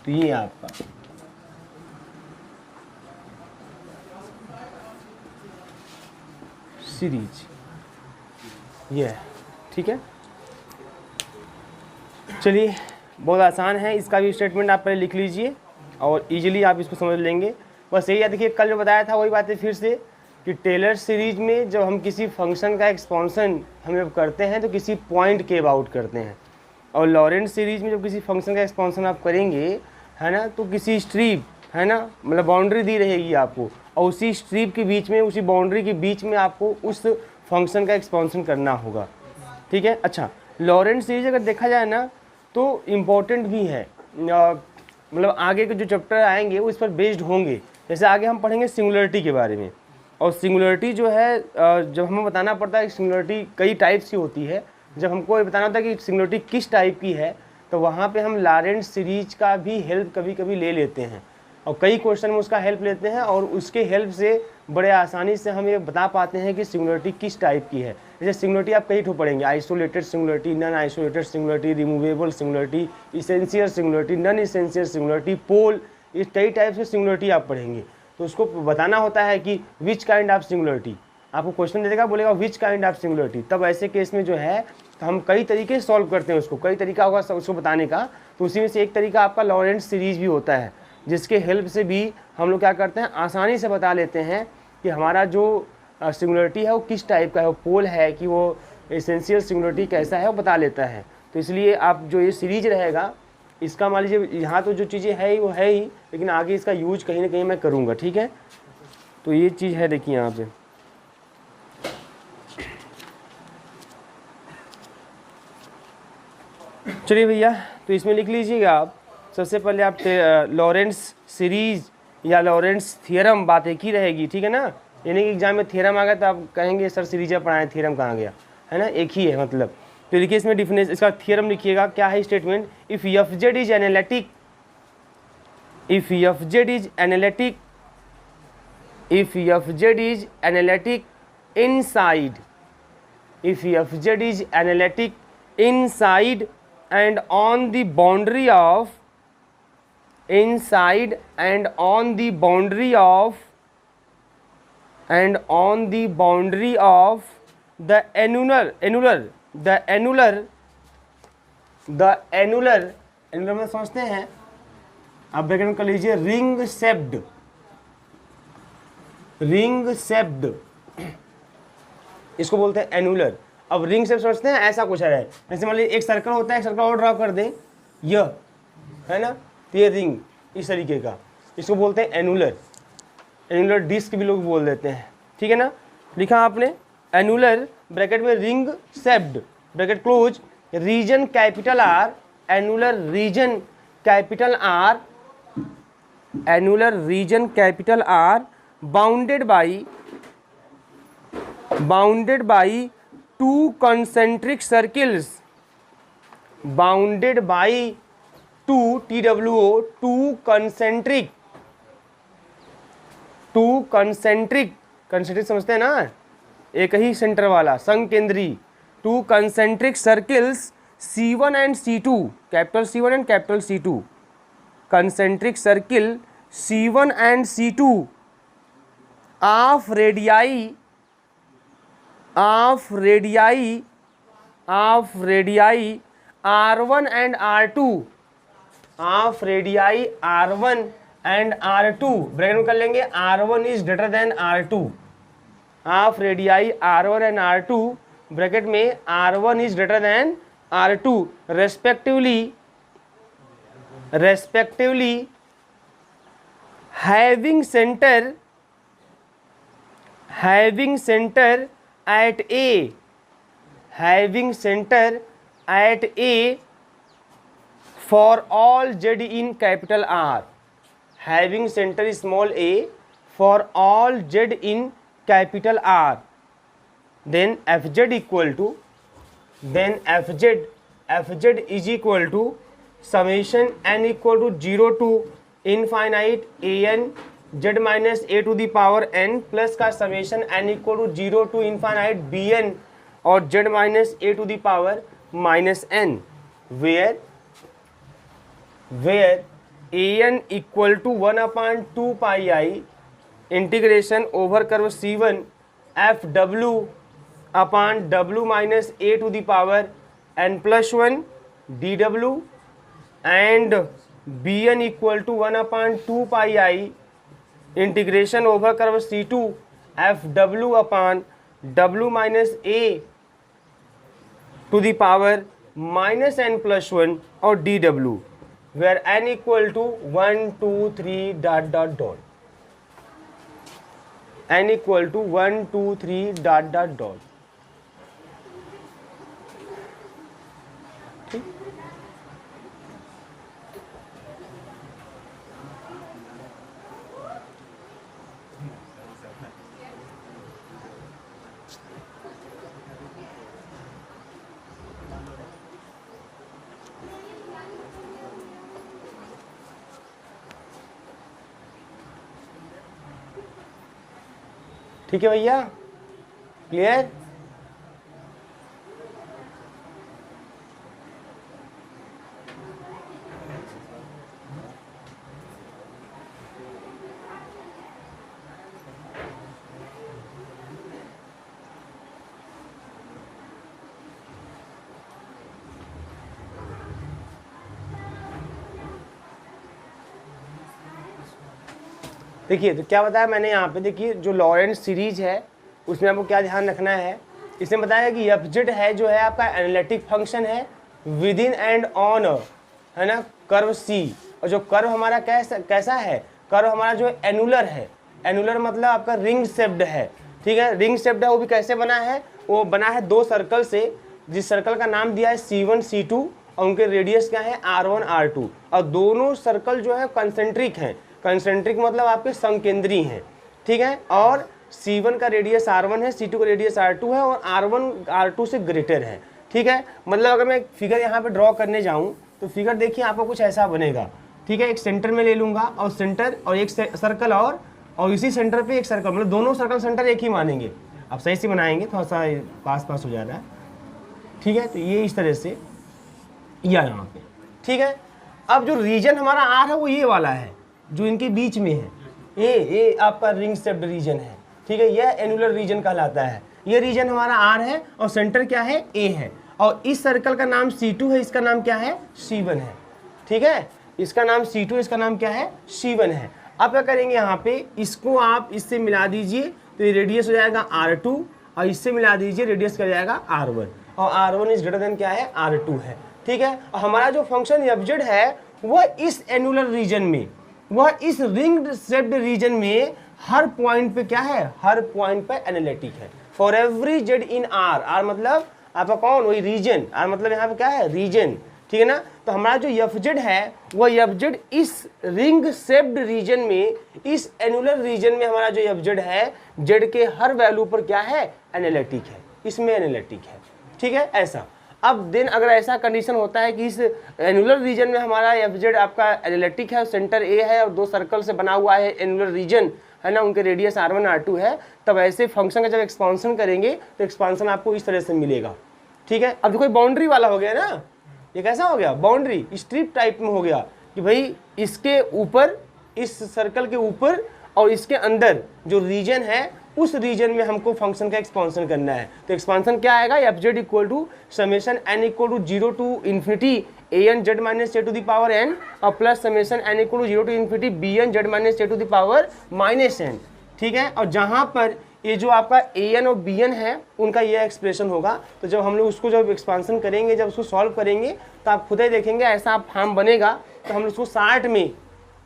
तो ये आपका सीरीज ये है, ठीक है। चलिए बहुत आसान है, इसका भी स्टेटमेंट आप पहले लिख लीजिए और इजीली आप इसको समझ लेंगे। बस यही है, देखिए कल जो बताया था वही बातें फिर से कि टेलर सीरीज में जब हम किसी फंक्शन का एक्सपांसन हम जब करते हैं तो किसी पॉइंट के अबाउट करते हैं, और लॉरेंट्ज सीरीज में जब किसी फंक्शन का एक्सपांसन आप करेंगे है ना, तो किसी स्ट्रिप है ना, मतलब बाउंड्री दी रहेगी आपको, और उसी स्ट्रिप के बीच में, उसी बाउंड्री के बीच में आपको उस फंक्शन का एक्सपांसन करना होगा, ठीक है। अच्छा, लॉरेंट्ज सीरीज अगर देखा जाए ना तो इम्पोर्टेंट भी है, मतलब आगे के जो चैप्टर आएंगे वो इस पर बेस्ड होंगे। जैसे आगे हम पढ़ेंगे सिंगुलरिटी के बारे में, और सिंगुलरिटी जो है जब हमें बताना पड़ता है सिंगुलरिटी कई टाइप्स की होती है, जब हमको ये बताना होता है कि सिंगुलरिटी किस टाइप की है, तो वहाँ पे हम लॉरेंट्ज सीरीज का भी हेल्प कभी कभी ले लेते हैं, और कई क्वेश्चन में उसका हेल्प लेते हैं, और उसके हेल्प से बड़े आसानी से हम ये बता पाते हैं कि सिंगुलरिटी किस टाइप की है। जैसे सिंगुलरिटी आप कई ठो पढ़ेंगे, isolated singularity, non isolated singularity, removable singularity, essential singularity, non essential singularity, pole, इस कई टाइप से सिंगुलरिटी आप पढ़ेंगे। तो उसको बताना होता है कि विच काइंड ऑफ सिंगुलरिटी, आपको क्वेश्चन दे देगा, बोलेगा विच काइंड ऑफ सिंगुलरिटी, तब ऐसे केस में जो है तो हम कई तरीके से सॉल्व करते हैं उसको, कई तरीका होगा उसको बताने का। तो उसी में से एक तरीका आपका लॉरेंट्ज सीरीज भी होता है, जिसके हेल्प से भी हम लोग क्या करते हैं, आसानी से बता लेते हैं कि हमारा जो सिंगुलरिटी है वो किस टाइप का है, वो पोल है कि वो एसेंशियल सिंगुलरिटी कैसा है, वो बता लेता है। तो इसलिए आप जो ये सीरीज रहेगा इसका मान लीजिए यहाँ तो जो चीज़ें है ही वो है ही, लेकिन आगे इसका यूज कहीं ना कहीं मैं करूँगा, ठीक है। तो ये चीज़ है, देखिए यहाँ पे चलिए भैया, तो इसमें लिख लीजिएगा आप सबसे पहले आप लॉरेंट्ज सीरीज या लॉरेंट्ज थियरम, बात एक ही रहेगी, ठीक है ना। यानी कि एग्जाम में थियरम आ गया तो आप कहेंगे सर सीरीज पढ़ाएं, थियरम कहाँ गया, है ना, एक ही है मतलब। तो देखिए इसमें डिफिनेशन, इसका थियरम लिखिएगा, क्या है statement, if F Z is analytic, if F Z is analytic, if F Z is analytic inside, if fz is analytic inside and on the boundary of, inside and on the boundary of, and on the boundary of the annular में समझते हैं आप, bracket में कर लीजिए ring shaped, इसको बोलते हैं एनुलर। अब रिंग शेप समझते हैं, ऐसा कुछ है, जैसे मान लीजिए एक सर्कल होता है, एक सर्कल और ड्रॉ कर दें, यह है ना, तो ये रिंग इस तरीके का, इसको बोलते हैं एनुलर डिस्क भी लोग बोल देते हैं, ठीक है ना। लिखा आपने एनुलर ब्रैकेट में ring shaped bracket close, region capital R, annular region capital R, annular region capital R, bounded by two concentric circles, bounded by two two concentric समझते हैं ना, एक ही सेंटर वाला संकेंद्री, two concentric circles C1 and C2, capital C1 and capital C2, concentric circle C1 and C2 of radii R1 and R2, of radii R1 and R2, bracket में कर लेंगे R1 is greater than R2, of radii R1 and R2, bracket में R1 is greater than R2 respectively having centre at A for all Z in capital R, having center small a for all Z in capital R, then Fz is equal to summation n equal to 0 to infinite an z minus a to the power n plus का summation n equal to 0 to infinite bn और z minus a to the power minus n, where an equal to 1/2 pi I integration over curve C1 F W upon W minus A to the power n+1 dw and bn equal to 1/2 pi I integration over curve C2 F W upon W minus A to the power -n+1 और dw where n equal to 1 2 3 dot dot dot n equal to 1 2 3 dot dot dot. ठीक, ठीक है भैया, clear? देखिए तो क्या बताया मैंने यहाँ पे, देखिए जो लॉरेंट सीरीज है उसमें आपको क्या ध्यान रखना है, इसने बताया कि एफ जेड है जो है आपका एनालिटिक फंक्शन है विद इन एंड ऑन, है ना, कर्व सी। और जो कर्व हमारा कैसा है, कर्व हमारा जो एनुलर है, एनुलर मतलब आपका रिंग शेप्ड है। ठीक है, रिंग शेप्ड है, वो भी कैसे बना है, वो बना है दो सर्कल से, जिस सर्कल का नाम दिया है C1 C2 और उनके रेडियस क्या है R1 R2, और दोनों सर्कल जो है कंसेंट्रिक हैं। कंसेंट्रिक मतलब आपके संकेंद्री हैं। ठीक है, और C1 का रेडियस R1 है, C2 का रेडियस R2 है और R1 R2 से ग्रेटर है। ठीक है, मतलब अगर मैं फिगर यहाँ पे ड्रॉ करने जाऊँ तो फिगर देखिए आपको कुछ ऐसा बनेगा। ठीक है, एक सेंटर में ले लूँगा और सेंटर और एक सर्कल और इसी सेंटर पे एक सर्कल, मतलब दोनों सर्कल सेंटर एक ही मानेंगे। आप सही से बनाएंगे, थोड़ा सा पास हो जा रहा है। ठीक है, तो ये इस तरह से या यहाँ पे। ठीक है, अब जो रीजन हमारा R है वो ये वाला है जो इनके बीच में है, ये आपका रिंग शेप्ड रीजन है। ठीक है, यह एनुलर रीजन कहलाता है। ये रीजन हमारा R है और सेंटर क्या है, A है, और इस सर्कल का नाम C2 है, इसका नाम क्या है, C1 है। ठीक है, इसका नाम C2, इसका नाम क्या है, C1 है। अब क्या करेंगे, यहाँ पे इसको आप इससे मिला दीजिए तो ये रेडियस हो जाएगा R2 और इससे मिला दीजिए रेडियस क्या जाएगा R1, और R1 इज ग्रेटर देन क्या है, R2 है। ठीक है, और हमारा जो फंक्शन एफ जेड है वह इस एनुलर रीजन में, वह इस रिंग शेप्ड रीजन में हर पॉइंट पे क्या है, हर पॉइंट पे एनालिटिक है। For every Z in are मतलब आपका कौन, वही रीजन, आर मतलब यहाँ पे क्या है, रीजन। ठीक है ना, तो हमारा जो एफ जेड है वह एफ जेड इस रिंग शेप्ड रीजन में, इस एनुलर रीजन में हमारा जो एफ जेड है, जेड के हर वैल्यू पर क्या है, एनालिटिक है, इसमें एनालिटिक है। ठीक है, ऐसा। अब देन अगर ऐसा कंडीशन होता है कि इस एनुलर रीजन में हमारा एफ जेड आपका एनालिटिक है, सेंटर ए है और दो सर्कल से बना हुआ है एनुलर रीजन, है ना, उनके रेडियस R1 R2 है, तब ऐसे फंक्शन का जब एक्सपांसन करेंगे तो एक्सपांसन आपको इस तरह से मिलेगा। ठीक है, अब कोई बाउंड्री वाला हो गया ना, ये कैसा हो गया, बाउंड्री स्ट्रिप टाइप में हो गया कि भाई इसके ऊपर, इस सर्कल के ऊपर और इसके अंदर जो रीजन है उस रीजन में हमको फंक्शन का एक्सपांसन करना है। तो एक्सपांसन क्या आएगा, F Z equal to summation n equal to 0 to infinity an z minus A to the power n और plus summation n equal to 0 to infinity bn z minus A to the power minus n। ठीक है, और जहाँ पर ये जो आपका an और bn है उनका ये एक्सप्रेशन होगा। तो जब हम लोग उसको जब एक्सपांसन करेंगे, जब उसको सॉल्व करेंगे तो आप खुद ही देखेंगे ऐसा फॉर्म बनेगा। तो हम उसको 60 में,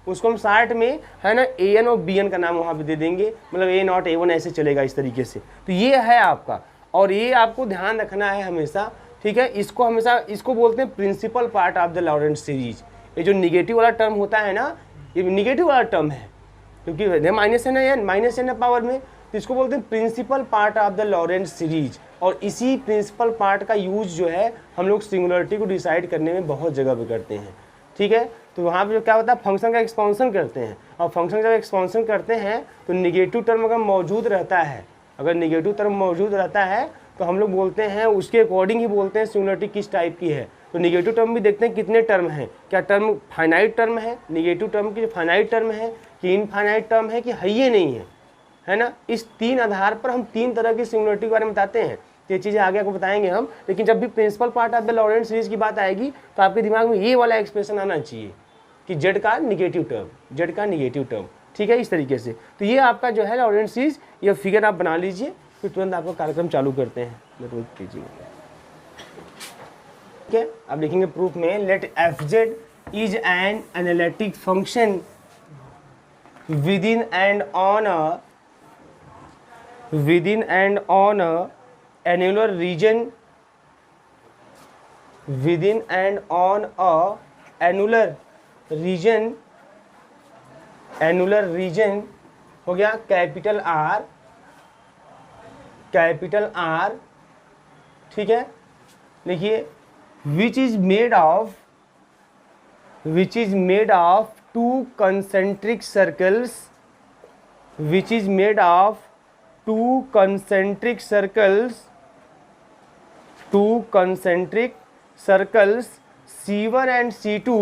उसको हम 60 में, है ना, an और bn का नाम वहाँ पे दे देंगे, मतलब a नॉट a1 ऐसे चलेगा इस तरीके से। तो ये है आपका, और ये आपको ध्यान रखना है हमेशा। ठीक है, इसको हमेशा, इसको बोलते हैं principal part of the Laurent series. ये जो निगेटिव वाला टर्म होता है ना, ये निगेटिव वाला टर्म है क्योंकि माइनस एन है, माइनस एन है पावर में, तो इसको बोलते हैं principal part of the Laurent series. और इसी प्रिंसिपल पार्ट का यूज जो है हम लोग सिंगुलरिटी को डिसाइड करने में बहुत जगह पे करते हैं। ठीक है, तो वहाँ पे जो क्या होता है, फंक्शन का एक्सपांसन करते हैं, और फंक्शन जब एक्सपांसन करते हैं तो निगेटिव टर्म अगर मौजूद रहता है, अगर निगेटिव टर्म मौजूद रहता है तो हम लोग बोलते हैं, उसके अकॉर्डिंग ही बोलते हैं सिंगुलरिटी किस टाइप की है। तो निगेटिव टर्म भी देखते हैं कितने टर्म हैं, क्या टर्म फाइनाइट टर्म है, निगेटिव टर्म की जो फाइनाइट टर्म है कि इनफाइनाइट टर्म है कि है ये नहीं है ना। इस 3 आधार पर हम 3 तरह की सिंगुलरिटी के बारे में बताते हैं। ये चीज़ें आगे आपको बताएंगे हम, लेकिन जब भी principal part of the Laurent series की बात आएगी तो आपके दिमाग में ये वाला एक्सप्रेशन आना चाहिए कि जेड का निगेटिव टर्म, ठीक है, इस तरीके से। तो ये आपका जो है लॉरेंट सीरीज, ये फिगर आप बना लीजिए, फिर तुरंत आपका कार्यक्रम चालू करते हैं। कीजिए, ठीक है। आप लिखेंगे प्रूफ में, let F Z is an analytic function within and on a annular region, within and on a annular region हो गया कैपिटल R, ठीक है। लिखिए which is made of two concentric circles, C1 and C2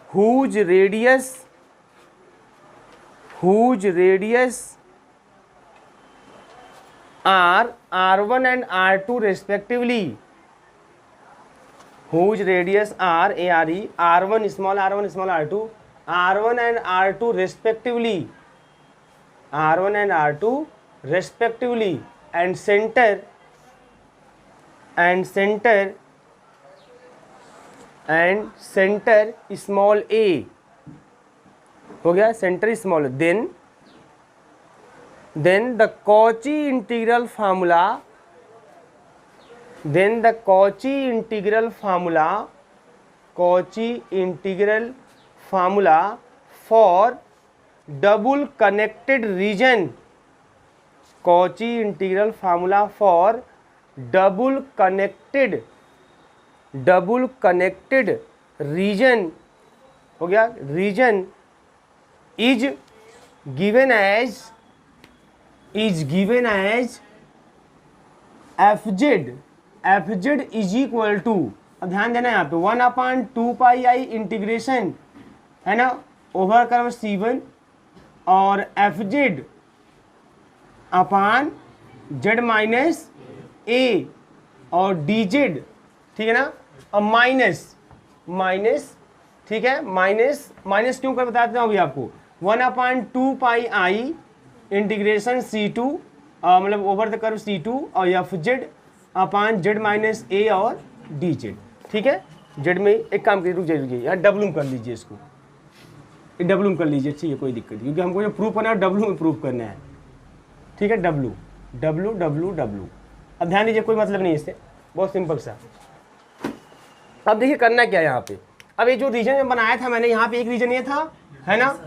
whose radius are R1 and R2 respectively, whose radius are R1 small r2, R1 and R2 respectively, and center small a हो गया, centre small. then the Cauchy integral formula for double connected region, हो गया, region is given as fz is equal to, अब ध्यान देना यहाँ पे 1/2 integration है ना ओवर कर्व C1 और fz upon z minus a और dz, ठीक है ना। अब माइनस ठीक है, माइनस क्यों कर बताता हूँ अभी आपको। 1/2 इंटीग्रेशन C2 मतलब ओवर द कर्व C2 और fz upon z minus a और dz, ठीक है। z में एक काम करिए, रुक जाइए, यहाँ डब्लू कर लीजिए, इसको डब्लू कर लीजिए, ठीक है, कोई दिक्कत नहीं, क्योंकि हमको जो प्रूफ करना है डब्लू में प्रूफ करना है, ठीक है। डब्लू। अब ध्यान दीजिए, कोई मतलब नहीं इससे, बहुत सिंपल सा। अब देखिए करना क्या है यहाँ पे। अब ये जो रीजन में बनाया था मैंने, यहाँ पे एक रीजन ये था, है ना,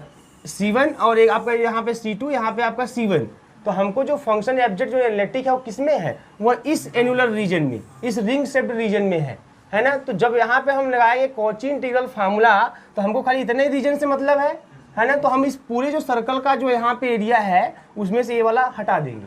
C1 और एक आपका यहाँ पे C2, यहाँ पे आपका C1। तो हमको जो फंक्शन एब्जेक्ट जो एनालिटिक है वो किसमें है, वो इस एनुलर रीजन में, इस रिंग शेप्ड रीजन में है ना। तो जब यहाँ पे हम लगाएंगे कॉची इंटीग्रल फार्मूला, तो हमको खाली इतने रीजन से मतलब है ना। तो हम इस पूरे जो सर्कल का जो यहाँ पे एरिया है उसमें से ये वाला हटा देंगे,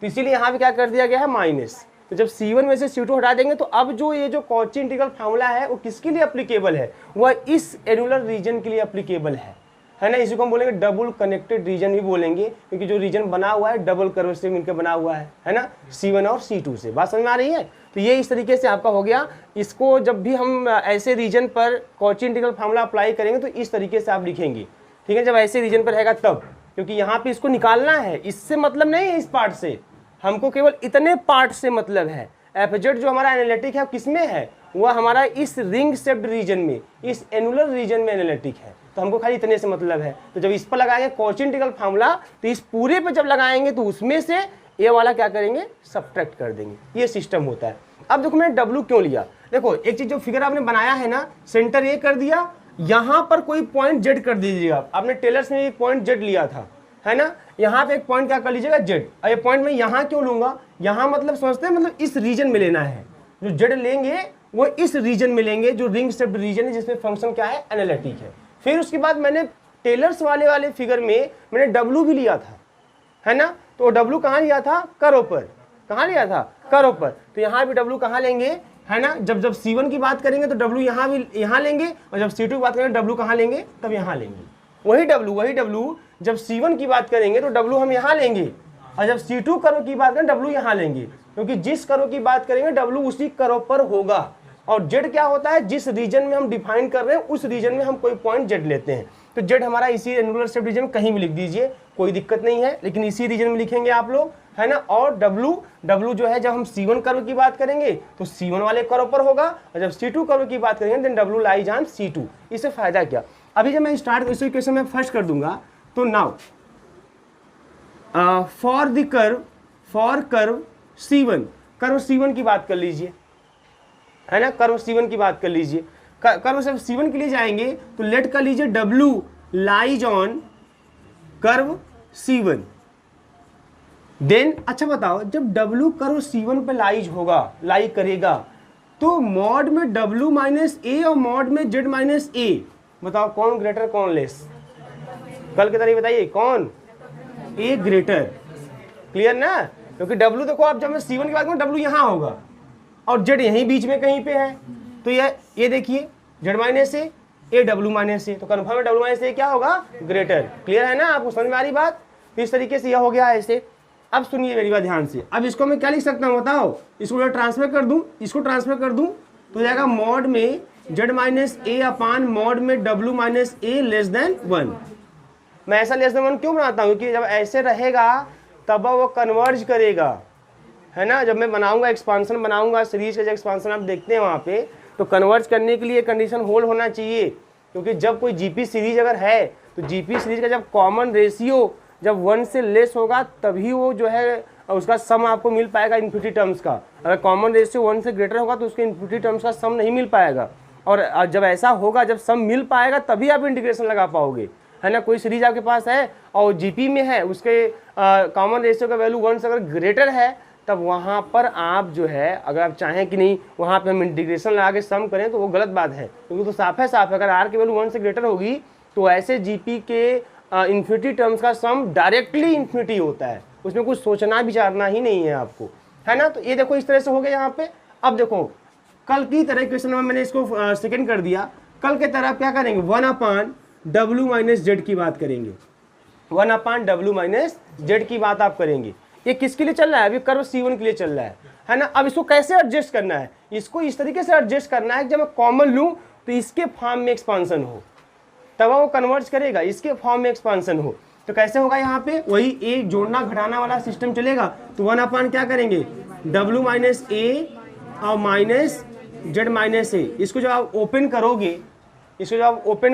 तो इसीलिए यहाँ पे क्या कर दिया गया है माइनस। तो जब C1 में से C2 हटा देंगे तो अब जो ये जो कॉची इंटीग्रल फार्मूला है वो किसके लिए एप्लीकेबल है, वह इस एनुलर रीजन के लिए एप्लीकेबल है ना। इसी को हम बोलेंगे डबल कनेक्टेड रीजन भी बोलेंगे, क्योंकि जो रीजन बना हुआ है डबल कर्व से मिलकर बना हुआ है ना, C1 और C2 से। बात समझ में आ रही है। तो ये इस तरीके से आपका हो गया। इसको जब भी हम ऐसे रीजन पर कॉची इंटीग्रल फार्मूला अप्लाई करेंगे तो इस तरीके से आप लिखेंगे, ठीक है, जब ऐसे रीजन पर रहेगा तब, क्योंकि यहाँ पे इसको निकालना है, इससे मतलब नहीं है इस पार्ट से, हमको केवल इतने पार्ट से मतलब है। एफजेड जो हमारा एनालिटिक है किसमें है, वह हमारा इस रिंग शेप्ड रीजन में, इस एनुलर रीजन में एनालिटिक है, तो हमको खाली इतने से मतलब है। तो जब इस पर लगाएंगे कॉची इंटीग्रल फार्मूला, तो इस पूरे पे जब लगाएंगे तो उसमें से ये वाला क्या करेंगे, सब्ट्रैक्ट कर देंगे। ये सिस्टम होता है। अब देखो मैंने डब्लू क्यों लिया, देखो एक चीज जो फिगर आपने बनाया है ना, सेंटर ए कर दिया, यहाँ पर कोई पॉइंट जेड कर दीजिएगा। आपने टेलर्स में एक पॉइंट जेड लिया था, है ना, यहाँ पे एक पॉइंट क्या कर लीजिएगा जेड। और ये पॉइंट मैं यहाँ क्यों लूंगा, यहाँ मतलब समझते हैं, मतलब इस रीजन में लेना है। जो जेड लेंगे वो इस रीजन में लेंगे, जो रिंग शेप्ड रीजन है जिसमें फंक्शन क्या है, एनालिटिक है। फिर उसके बाद मैंने टेलर्स वाले फिगर में मैंने डब्लू भी लिया था, है ना। तो W कहाँ लिया था, करों पर, कहाँ लिया था, करों पर। तो यहाँ भी W कहाँ लेंगे, है ना, जब जब C1 की बात करेंगे तो W यहाँ भी यहाँ लेंगे, और जब C2 की बात करेंगे W कहाँ लेंगे, तब यहाँ लेंगे। वही W जब C1 की बात करेंगे तो W हम यहाँ लेंगे, और जब C2 करों की बात करें W यहाँ लेंगे, क्योंकि जिस करों की बात करेंगे W उसी करों पर होगा। और Z क्या होता है, जिस रीजन में हम डिफाइन कर रहे हैं उस रीजन में हम कोई पॉइंट Z लेते हैं। तो Z हमारा इसी एनुलर शेप रीजन में कहीं भी लिख दीजिए, कोई दिक्कत नहीं है, लेकिन इसी रीजन में लिखेंगे आप लोग, है ना। और W जो है, जब हम C1 कर्व की बात करेंगे तो C1 वाले कर्व पर होगा, और जब C2 कर्व की बात करेंगे then W lies on C2। इससे फायदा क्या, अभी जब मैं स्टार्ट इस इक्वेशन में फर्स्ट कर दूंगा तो now for the curve C1, curve C1 की बात कर लीजिए, है ना, कर्व C1 की बात कर लीजिए। कर्व जब C1 के लिए जाएंगे तो लेट कर लीजिए W lies on curve C1। Then अच्छा बताओ, जब W कर्व C1 पे लाई करेगा तो मॉड में W माइनस ए और मॉड में Z माइनस ए, बताओ कौन ग्रेटर कौन लेस, कल की तरह बताइए कौन, ए ग्रेटर। क्लियर ना, क्योंकि W देखो आप जब मैं C1 की बात करूँ W यहाँ होगा और Z यहीं बीच में कहीं पे है, तो ये देखिए Z minus A W minus A, तो कन्फर्म है W माइनस ए क्या होगा, ग्रेटर। क्लियर है ना, आपको समझ में आ रही बात। तो इस तरीके से यह हो गया ऐसे। अब सुनिए मेरी बात ध्यान से, अब इसको मैं क्या लिख सकता हूँ बताओ, इसको ट्रांसफर कर दूँ, इसको ट्रांसफर कर दूँ तो जाएगा मॉड में Z minus A upon mod में W minus A less then 1। मैं ऐसा लेस देन 1 क्यों बनाता हूँ, क्योंकि जब ऐसे रहेगा तब वो कन्वर्ज करेगा, है ना। जब मैं बनाऊंगा एक्सपांशन बनाऊंगा सीरीज का जो एक्सपांशन आप देखते हैं वहाँ पे, तो कन्वर्ज करने के लिए कंडीशन होल्ड होना चाहिए, क्योंकि जब कोई जीपी सीरीज अगर है तो जीपी सीरीज का जब कॉमन रेशियो जब 1 से लेस होगा तभी वो जो है उसका सम आपको मिल पाएगा इन्फिनिटी टर्म्स का। अगर कॉमन रेशियो 1 से ग्रेटर होगा तो उसके इन्फिनिटी टर्म्स का सम नहीं मिल पाएगा, और जब ऐसा होगा, जब सम मिल पाएगा तभी आप इंटीग्रेशन लगा पाओगे, है ना। कोई सीरीज आपके पास है और जीपी में है, उसके कॉमन रेशियो का वैल्यू 1 से अगर ग्रेटर है, तब वहाँ पर आप जो है अगर आप चाहें कि नहीं वहाँ पे हम इंटीग्रेशन लगा के सम करें तो वो गलत बात है, क्योंकि तो साफ है अगर आर की वैल्यू 1 से ग्रेटर होगी तो ऐसे जीपी के इन्फिनिटी टर्म्स का सम डायरेक्टली इन्फिनिटी होता है, उसमें कुछ सोचना विचारना ही नहीं है आपको, है ना। तो ये देखो इस तरह से हो गया यहाँ पे। अब देखो कल की तरह क्वेश्चन में मैंने इसको सेकेंड कर दिया, कल के तरह क्या करेंगे, 1 अपान W माइनस जेड की बात करेंगे, 1 अपान W माइनस जेड की बात आप करेंगे। ये किसके लिए चल रहा है, अभी कर्व C1 के लिए चल रहा है ना। अब इसको कैसे एडजस्ट करना है, इसको इस तरीके से एडजस्ट करना है कि जब मैं कॉमन लूँ तो इसके फॉर्म में एक्सपांसन हो, तब वो कन्वर्ज करेगा, इसके फॉर्म में एक्सपांसन हो। तो कैसे होगा यहाँ पे, वही एक जोड़ना घटाना वाला सिस्टम चलेगा। तो 1 अपान क्या करेंगे, W माइनस ए और माइनस जेड माइनस ए, इसको जब आप ओपन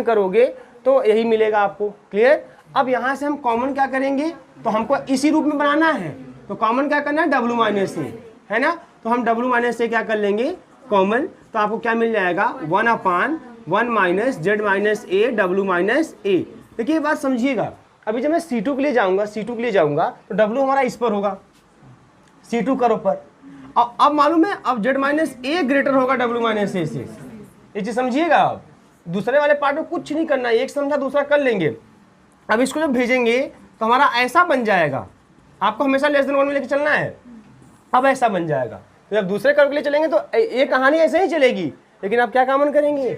करोगे तो यही मिलेगा आपको। क्लियर। अब यहाँ से हम कॉमन क्या करेंगे, तो हमको इसी रूप में बनाना है, तो कॉमन क्या करना है, W माइनस ए, है ना। तो हम W माइनस ए क्या कर लेंगे कॉमन, तो आपको क्या मिल जाएगा, 1 अपान 1 माइनस जेड माइनस ए W माइनस ए। देखिए बात समझिएगा, अभी जब मैं C2 के लिए जाऊंगा तो W हमारा इस पर होगा, C2 करो पर। अब मालूम है, अब जेड माइनस ए ग्रेटर होगा W माइनस ए से, ये चीज समझिएगा। आप दूसरे वाले पार्ट में कुछ नहीं करना है, एक समझा दूसरा कर लेंगे। अब इसको जब भेजेंगे तो हमारा ऐसा बन जाएगा, आपको हमेशा लेस देन 1 में लेके चलना है, अब ऐसा बन जाएगा। तो जब दूसरे कर्व के लिए चलेंगे तो ये कहानी ऐसे ही चलेगी, लेकिन आप क्या कॉमन करेंगे,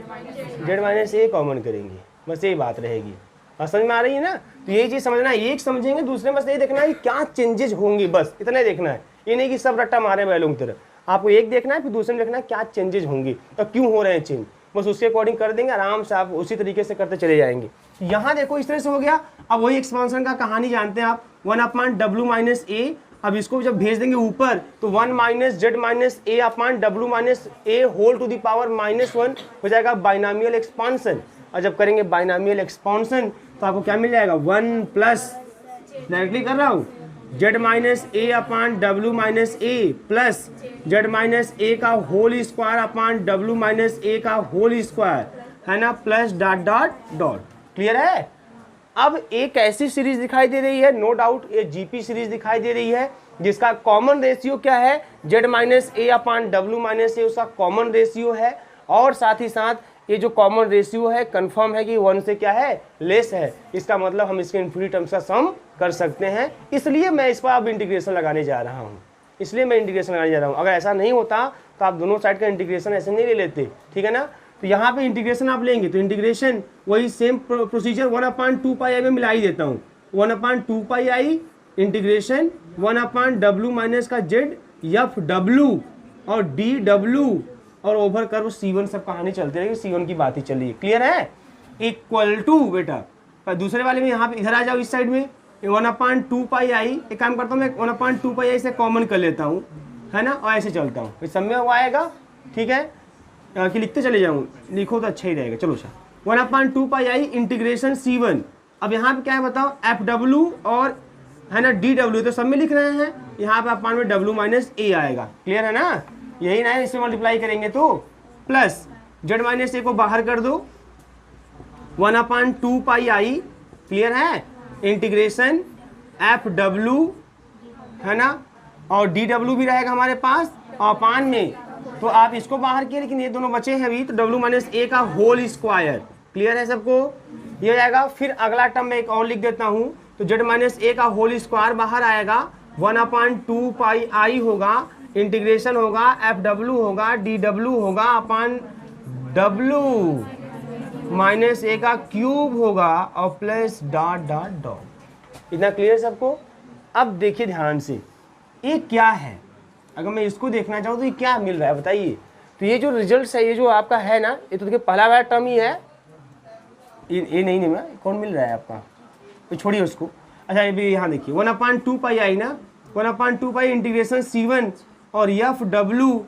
जेड माइनस ए कॉमन करेंगे, बस यही बात रहेगी। और समझ में आ रही है ना। तो यही चीज़ समझना है, एक समझेंगे दूसरे बस यही देखना है कि क्या चेंजेस होंगे, बस इतना ही देखना है। ये नहीं कि सब रट्टा मारे बैलों की तरह, आपको एक देखना है फिर दूसरे में देखना है क्या चेंजेस होंगे तो क्यों हो रहे हैं चेंज, बस उसके अकॉर्डिंग कर देंगे, आराम से आप उसी तरीके से करते चले जाएंगे। यहाँ देखो इस तरह से हो गया। अब वही एक्सपांशन का कहानी जानते हैं आप, 1 अपान W माइनस ए। अब इसको जब भेज देंगे ऊपर तो 1 minus Z minus A upon W minus A whole to the power -1 हो जाएगा बाइनामियल एक्सपांशन। और जब करेंगे बाइनामियल एक्सपांशन तो आपको क्या मिल जाएगा, 1 प्लस, डायरेक्टली कर रहा हूँ, Z minus A upon W minus A plus Z minus A का whole square upon W minus A का होल स्क्वायर, है ना, plus dot dot dot. Clear है। अब एक ऐसी सीरीज दिखाई दे रही है, नो डाउट ये जीपी सीरीज दिखाई दे रही है, जिसका कॉमन रेशियो क्या है, Z minus A upon W minus A उसका कॉमन रेशियो है, और साथ ही साथ ये जो कॉमन रेशियो है कंफर्म है कि 1 से क्या है लेस है, इसका मतलब हम इसके इन्फिनिटी टर्म्स का सम कर सकते हैं। इसलिए मैं इस पर अब इंटीग्रेशन लगाने जा रहा हूँ, इसलिए मैं इंटीग्रेशन लगाने जा रहा हूँ। अगर ऐसा नहीं होता तो आप दोनों साइड का इंटीग्रेशन ऐसे नहीं ले लेते, ठीक है ना। तो यहाँ पे इंटीग्रेशन आप लेंगे तो इंटीग्रेशन वही सेम प्रोसीजर 1/2 में मिला ही देता हूँ। 1/2 इंटीग्रेशन 1/w माइनस का जेड एफ डब्ल्यू और डी डब्ल्यू और ओवर कर्व C1 सब कहानी चलती रहेगी, C1 की बात ही चलिए। क्लियर है, इक्वल टू बेटा पर दूसरे वाले में यहाँ पे इधर आ जाओ इस साइड में 1/2 एक काम करता हूँ मैं 1/2 से कॉमन कर लेता हूँ, है ना, और ऐसे चलता हूँ, इस सब में वो आएगा, ठीक है कि लिखते चले जाऊँ, लिखो तो अच्छा ही रहेगा। चलो सर 1/2 इंटीग्रेशन C1। अब यहाँ पे क्या है बताओ, FW और है ना DW तो सब में लिख रहे हैं, यहाँ पे अपान में W माइनस A आएगा। क्लियर है ना, यही ना है, इससे मल्टीप्लाई करेंगे तो प्लस Z माइनस A को बाहर कर दो 1/2 क्लियर है, इंटीग्रेशन FW है ना और DW भी रहेगा हमारे पास अपान में, तो आप इसको बाहर किए लेकिन ये दोनों बचे हैं अभी, तो W माइनस A का होल स्क्वायर। क्लियर है सबको, ये हो जाएगा। फिर अगला टर्म में एक और लिख देता हूँ, तो Z माइनस A का होल स्क्वायर बाहर आएगा 1/2 होगा, इंटीग्रेशन होगा FW होगा DW होगा अपान W माइनस A का क्यूब होगा और प्लस डॉट डॉट डॉट। इतना क्लियर सबको। अब देखिए ध्यान से, ये क्या है, अगर मैं इसको देखना चाहूँ तो ये क्या मिल रहा है बताइए। तो ये जो रिजल्ट है, ये जो आपका है ना, ये तो देखिए पहला वाला टर्म ही है, ये नहीं मैं कौन मिल रहा है आपका, तो छोड़िए उसको। अच्छा ये भी यहाँ देखिए 1/2 ना, 1/2 इंटीग्रेशन C1 और FW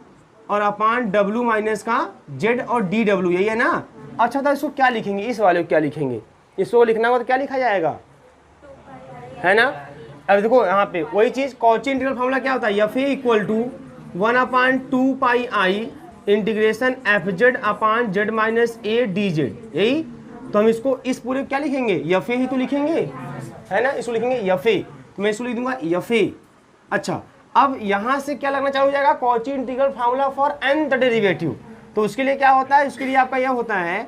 और अपान W माइनस का Z और DW, यही है ना। अच्छा था, इसको क्या लिखेंगे, इस वाले को क्या लिखेंगे, इसको लिखना होगा तो क्या लिखा जाएगा, है ना। अब देखो यहाँ पे वही चीज़, कॉची इंटीग्रल फॉर्मूला क्या होता है, FA equal to 1/2 integration FZ upon Z minus A DZ, यही। तो हम इसको इस पूरे क्या लिखेंगे, FA ही तो लिखेंगे, है ना, इसको लिखेंगे FA, तो मैं इसको लिख दूंगा FA। अच्छा अब यहाँ से क्या लगना चालू हो जाएगा, Cauchy integral formula for nth derivative. तो उसके लिए क्या होता है, उसके लिए आपका यह होता है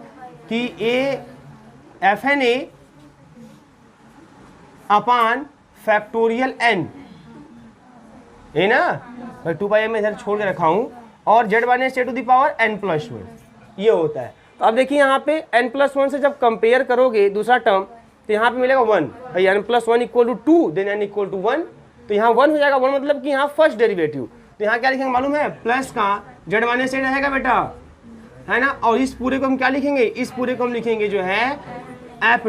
कि FNA अपान फैक्टोरियल n, है ना, मैं 2 में इधर छोड़ के रखा हूँ, और Z minus A to the power n+1, ये होता है। तो अब देखिए यहाँ पे n+1 से जब कंपेयर करोगे दूसरा टर्म, तो यहाँ पे मिलेगा 1, भाई n+1 equal to 2 then n equal to 1, तो यहाँ 1 हो जाएगा, 1 मतलब कि यहाँ फर्स्ट डेरिवेटिव। तो यहाँ क्या लिखेंगे मालूम है, प्लस का Z माइनस A रहेगा बेटा, है ना, और इस पूरे को हम क्या लिखेंगे, इस पूरे को हम लिखेंगे जो है F'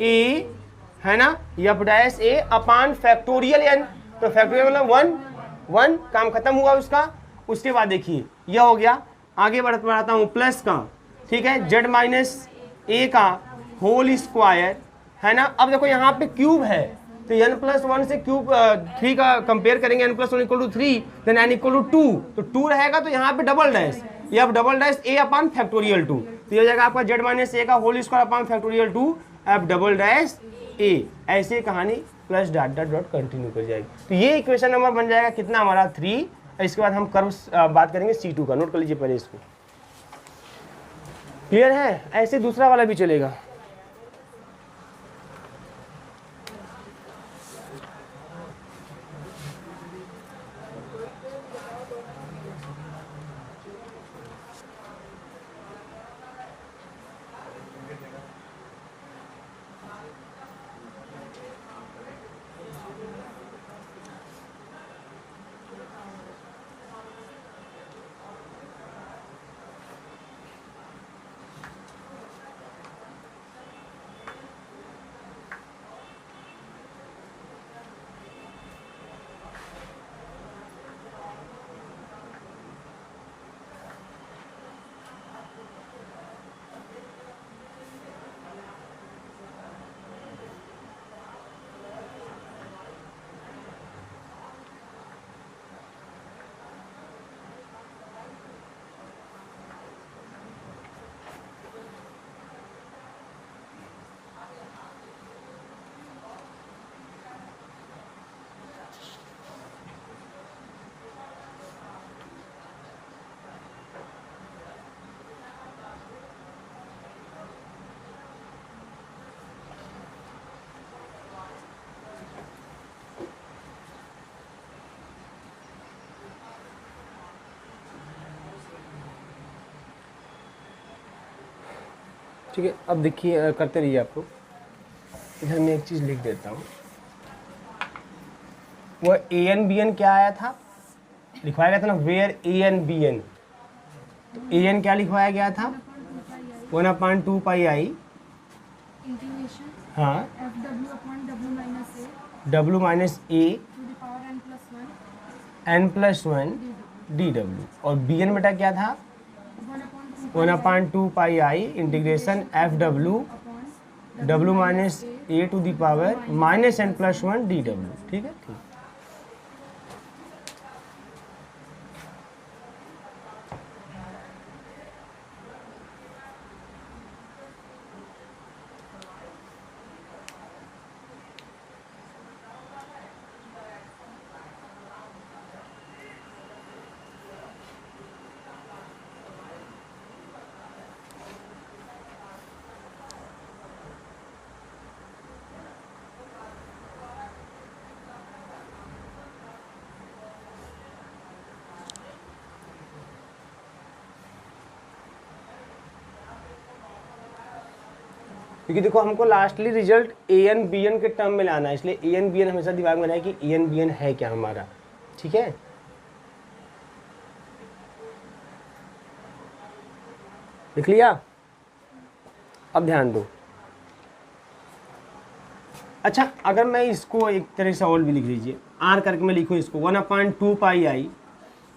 A, है ना, F' अपान फैक्टोरियल n, तो फैक्टोरियल मतलब 1 काम खत्म हुआ उसका। उसके बाद देखिए यह हो गया, आगे बढ़ाता हूँ प्लस का, ठीक है, Z माइनस A का होल स्क्वायर, है ना। अब देखो यहाँ पे क्यूब है, तो n+1 से क्यूब 3 का कंपेयर करेंगे, n+1 equal to 3 then n equal to 2, तो 2 रहेगा, तो यहाँ पे डबल डैश, ये अब double dash A upon factorial 2, तो ये हो जाएगा आपका Z माइनस A का होल स्क्वायर अपान फैक्टोरियल 2 अब डबल डैश A, ऐसे कहानी plus dot dot dot continue कर जाएगी। तो ये इक्वेशन नंबर बन जाएगा कितना हमारा 3। इसके बाद हम कर्व बात करेंगे C2 का, नोट कर लीजिए पहले इसको। क्लियर है, ऐसे दूसरा वाला भी चलेगा। ठीक है, अब देखिए करते रहिए आप लोग। इधर मैं एक चीज़ लिख देता हूँ, वो ए एन बी एन क्या आया था, लिखवाया गया था ना, where A N B N. तो ए एन क्या लिखवाया गया था, 1/2 पाई आई, हाँ, w minus A n+1 dw, और बी एन बेटा क्या था, 1/2 pi I integration F w minus A to the power -n+1 dw। ठीक है, ठीक। क्योंकि देखो हमको lastly result A N B N के टर्म में लाना है, इसलिए ए एन बी एन हमेशा दिमाग में रहे कि ए एन बी एन है क्या हमारा। ठीक है, लिख लिया। अब ध्यान दो, अच्छा अगर मैं इसको एक तरह से और भी लिख लीजिए, आर करके मैं लिखूँ इसको 1/2 पाई आई,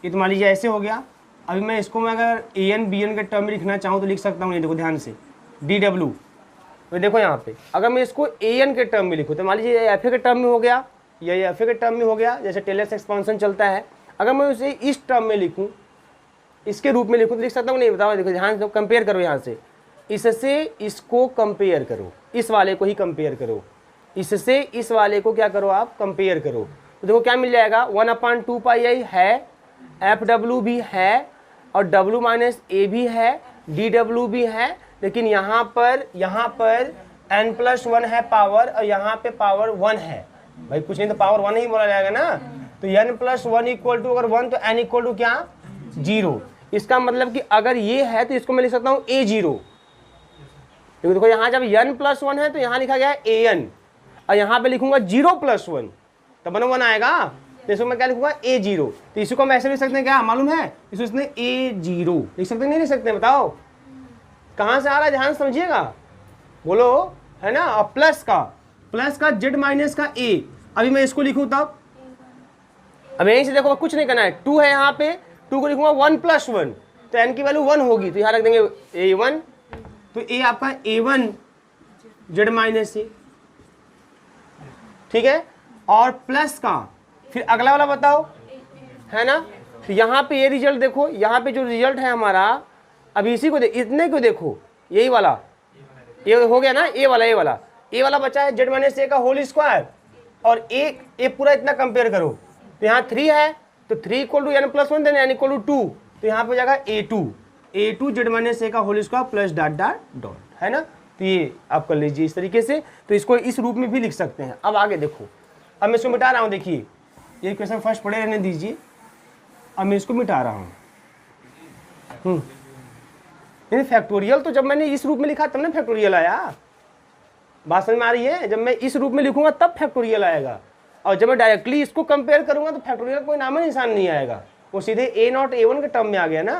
ये तो मान लीजिए ऐसे हो गया। अभी मैं इसको मैं अगर ए एन बी एन के टर्म में लिखना चाहूँ तो लिख सकता हूँ, ये देखो ध्यान से, डी डब्ल्यू। तो देखो यहाँ पे अगर मैं इसको ए एन के टर्म में लिखूँ तो मान लीजिए एफ ए के टर्म में हो गया, या ये एफ ए के टर्म में हो गया, जैसे टेलर्स एक्सपांशन चलता है। अगर मैं उसे इस टर्म में लिखूँ, इसके रूप में लिखूँ तो लिख सकता हूँ नहीं, बताओ, देखो ध्यान से कंपेयर करो, यहाँ से इससे इसको कंपेयर करो, इस वाले को ही कंपेयर करो, इससे इस वाले को क्या करो आप, कंपेयर करो। तो देखो क्या मिल जाएगा, 1/2 पाई आई है, एफ डब्ल्यू भी है, और w माइनस ए भी है, डी डब्ल्यू भी है, लेकिन यहाँ पर n+1 है पावर, और यहाँ पे पावर 1 है। भाई कुछ नहीं तो पावर 1 ही बोला जाएगा ना। तो n+1 इक्वल टू, अगर 1 तो n इक्वल टू क्या, 0। इसका मतलब कि अगर ये है तो इसको मैं लिख सकता हूँ a0। देखो यहाँ जब n+1 है तो यहाँ लिखा गया है an, और यहाँ पे लिखूंगा 0+1 तब बना 1 आएगा, तो इसको मैं क्या लिखूंगा a0। तो इसको हम ऐसे लिख सकते हैं, क्या मालूम है, इसको इसने a0 लिख सकते हैं, नहीं लिख सकते, बताओ कहाँ से आ रहा है, ध्यान समझिएगा, बोलो, है ना। और प्लस का z माइनस का a, अभी मैं इसको लिखूं तब, अब यहीं से देखो कुछ नहीं करना है, 2 है यहाँ पे, 2 को लिखूंगा 1+1, तो n की वैल्यू 1 होगी, तो यहाँ रख देंगे a1, तो a आपका a1 z माइनस a, ठीक है। और प्लस का फिर अगला वाला बताओ, है ना। तो यहाँ पे ये रिजल्ट देखो, यहाँ पे जो रिजल्ट है हमारा, अभी इसी को इतने को देखो, यही वाला, ये हो गया ना, ए वाला बचा है z माइनस ए का होल स्क्वायर, और ए पूरा इतना कंपेयर करो, तो यहाँ 3 है, तो 3 equal to n+1 then n equal to 2, तो यहाँ पे जाएगा a2 z माइनस ए का whole square plus dot dot dot, है ना। तो ये आप कर लीजिए इस तरीके से, तो इसको इस रूप में भी लिख सकते हैं। अब आगे देखो, अब मैं इसको मिटा रहा हूँ, देखिए ये क्वेश्चन फर्स्ट पढ़े रहने दीजिए, अब मैं इसको मिटा रहा हूँ। फैक्टोरियल तो जब मैंने इस रूप में लिखा तब ना फैक्टोरियल आया, बात समझ में आ रही है। जब मैं इस रूप में लिखूंगा तब फैक्टोरियल आएगा, और जब मैं डायरेक्टली इसको कंपेयर करूंगा तो फैक्टोरियल कोई नाम निशान नहीं आएगा, वो सीधे a0 a1 के टर्म में आ गया ना।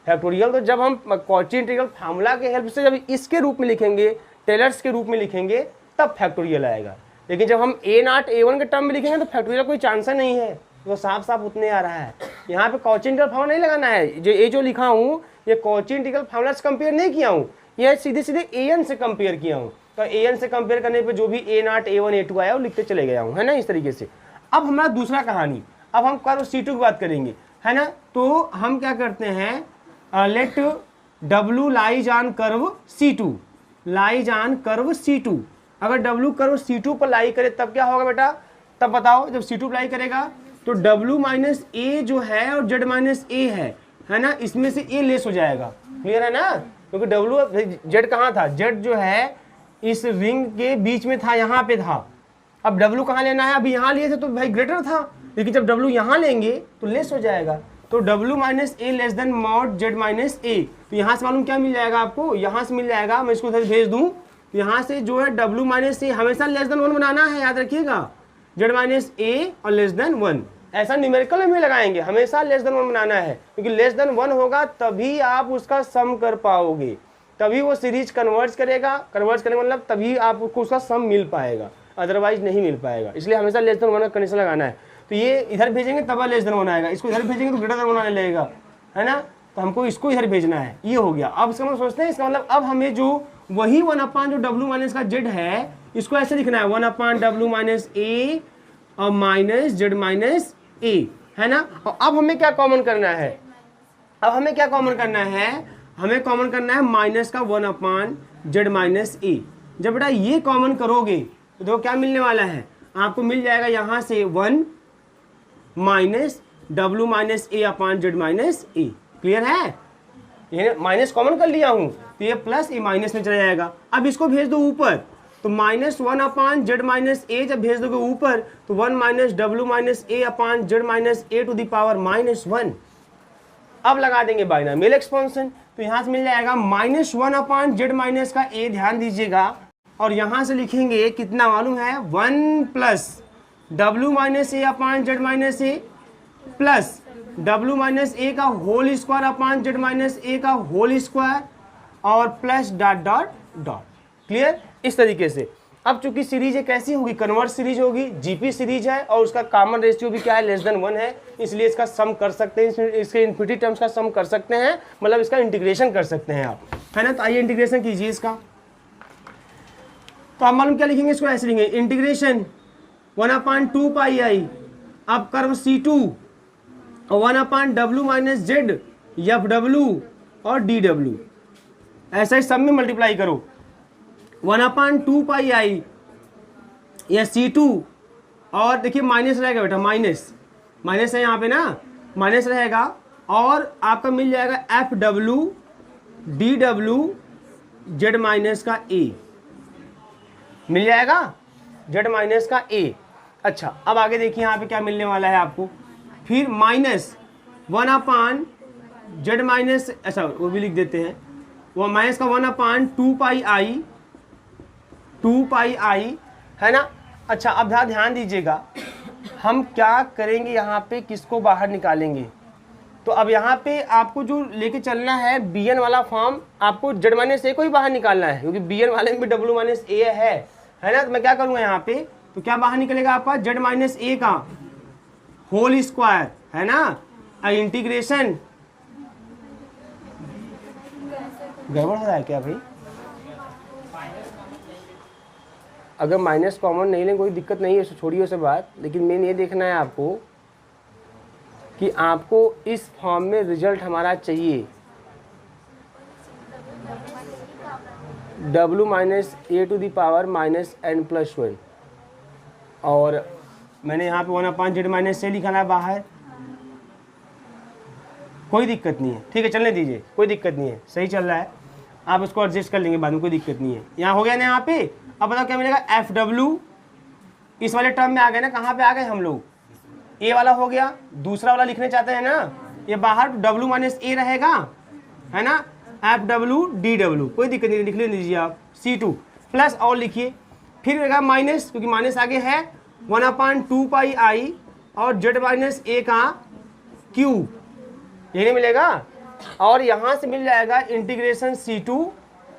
फैक्टोरियल तो जब हम कॉची इंटीग्रल फार्मूला के हेल्प से जब इसके रूप में लिखेंगे, टेलर्स के रूप में लिखेंगे, तब फैक्टोरियल आएगा। लेकिन जब हम a0 a1 के टर्म में लिखेंगे तो फैक्टोरियल कोई चांस नहीं है, वो साफ साफ उतने आ रहा है। यहाँ पे कॉची इंटीग्रल फार्मूला नहीं लगाना है, जो लिखा हूँ ये कॉची इंटीग्रल फार्मूला से कंपेयर नहीं किया हूँ, ये सीधे सीधे an से कंपेयर किया हूँ। तो an से कंपेयर करने पे जो भी a0 a1 a2 आया वो लिखते चले गया हूँ, है ना, इस तरीके से। अब हमारा दूसरा कहानी, अब हम कर्व C2 की बात करेंगे, है ना। तो हम क्या करते हैं, let W lies on curve C2, lies on curve C2। अगर W कर्व C2 पर लाई करे तब क्या होगा बेटा, तब बताओ, जब C2 लाई करेगा तो W माइनस A जो है और Z माइनस A है ना, इसमें से A लेस हो जाएगा, क्लियर है ना। क्योंकि W Z कहाँ था, Z जो है इस रिंग के बीच में था, यहाँ पे था। अब W कहाँ लेना है, अभी यहाँ लिए थे तो भाई ग्रेटर था, लेकिन जब W यहाँ लेंगे तो लेस हो जाएगा। तो W minus A less than mod Z minus A. तो यहाँ से मालूम क्या मिल जाएगा आपको, यहाँ से मिल जाएगा, मैं इसको उधर भेज दूँ, तो यहाँ से जो है W माइनस ए हमेशा लेस देन 1 बनाना है, याद रखिएगा, Z माइनस ए और लेस देन 1, ऐसा न्यूमेरिकल में लगाएंगे, हमेशा लेस देन 1 बनाना है, क्योंकि लेस देन 1 होगा तभी आप उसका सम कर पाओगे, तभी वो सीरीज कन्वर्ज करेगा, कन्वर्ज करने मतलब तभी आपको उसका सम मिल पाएगा, अदरवाइज नहीं मिल पाएगा। इसलिए हमेशा लेस देन 1 का कंडीशन लगाना है। तो ये इधर भेजेंगे तब लेस देन 1 आएगा, इसको इधर भेजेंगे तो ग्रेटर देन 1 आने लगेगा, है ना, तो हमको इसको इधर भेजना है, ये हो गया। अब इसका मतलब सोचते हैं, इसका मतलब अब हमें जो वही 1 अपान जो W माइनस का Z है, इसको ऐसे लिखना है 1 अपान W माइनस ए और माइनस Z माइनस ए, है ना। और अब हमें क्या कॉमन करना है, अब हमें क्या कॉमन करना है, हमें कॉमन करना है माइनस का 1 अपान Z माइनस ए। जब बेटा ये कॉमन करोगे तो देखो क्या मिलने वाला है, आपको मिल जाएगा यहाँ से 1 minus W minus A upon Z minus A. Clear है, ये माइनस कॉमन कर लिया हूँ तो ये प्लस ये माइनस में चला जाएगा। अब इसको भेज दो ऊपर, तो minus 1 upon Z minus A जब भेज दोगे ऊपर तो 1 minus W minus A upon Z minus A to the power -1। अब लगा देंगे बाइनोमियल एक्सपेंशन, तो यहाँ से मिल जाएगा -1 अपान Z माइनस का ए, ध्यान दीजिएगा, और यहाँ से लिखेंगे कितना मालूम है 1 plus W minus A upon Z minus A plus W minus A का whole square upon Z minus A का होल स्क्वायर और plus dot dot dot. Clear, इस तरीके से। अब चूंकि सीरीज कैसी होगी, कन्वर्ट सीरीज होगी, जीपी सीरीज है और उसका कॉमन रेशियो भी क्या है, लेस देन 1 है, इसलिए इसका सम कर सकते हैं, इसके इन्फिनिटी टर्म्स का सम कर सकते हैं, मतलब इसका इंटीग्रेशन कर सकते हैं आप, है ना। तो आइए इंटीग्रेशन कीजिए इसका। तो आप मालूम क्या लिखेंगे, इसको ऐसे लिखेंगे इंटीग्रेशन 1 अपान 2 पाई आई, अब कर्व C2 और 1 अपान W माइनस Z FW और DW, ऐसा ही सब में मल्टीप्लाई करो, 1 अपान 2 पाई आई या C2, और देखिए माइनस रहेगा बेटा, माइनस है यहाँ पे ना, माइनस रहेगा, और आपका मिल जाएगा FW DW Z माइनस का A, मिल जाएगा Z माइनस का A। अच्छा, अब आगे देखिए यहाँ पे क्या मिलने वाला है आपको, फिर -1 अपान Z माइनस, अच्छा वो भी लिख देते हैं, वो माइनस का 1 अपान 2 पाई आई, है ना। अच्छा, अब ध्यान दीजिएगा, हम क्या करेंगे यहाँ पे, किसको बाहर निकालेंगे, तो अब यहाँ पे आपको जो लेके चलना है Bn वाला फॉर्म, आपको Z माइनस ए को ही बाहर निकालना है, क्योंकि Bn वाले में भी W माइनस ए है ना। तो मैं क्या करूँगा यहाँ पे, तो क्या बाहर निकलेगा आपका Z माइनस ए का होल स्क्वायर, है ना, इंटीग्रेशन, गड़बड़ हो रहा है क्या भाई, अगर माइनस कॉमन नहीं लें कोई दिक्कत नहीं है, छोड़िए उसे बात, लेकिन मेन ये देखना है आपको कि आपको इस फॉर्म में रिजल्ट हमारा चाहिए, W minus A to the power -n+1, और मैंने यहाँ पे 1 अपान Z माइनस से लिखा है बाहर, कोई दिक्कत नहीं है, ठीक है, चलने दीजिए, कोई दिक्कत नहीं है, सही चल रहा है, आप इसको एडजस्ट कर लेंगे बाद में, कोई दिक्कत नहीं है। यहाँ हो गया ना यहाँ पे, अब बताओ क्या मिलेगा, FW इस वाले टर्म में आ गए ना, कहाँ पे आ गए हम लोग, ए वाला हो गया, दूसरा वाला लिखने चाहते हैं ना, ये बाहर W माइनस ए रहेगा, है ना, FW DW, कोई दिक्कत नहीं, लिख लीजिए आप C2 प्लस, और लिखिए, फिर रहेगा माइनस, क्योंकि माइनस आगे है 1 अपान 2 पाई आई और Z माइनस ए का क्यूब, ये नहीं मिलेगा, और यहाँ से मिल जाएगा इंटीग्रेशन C2,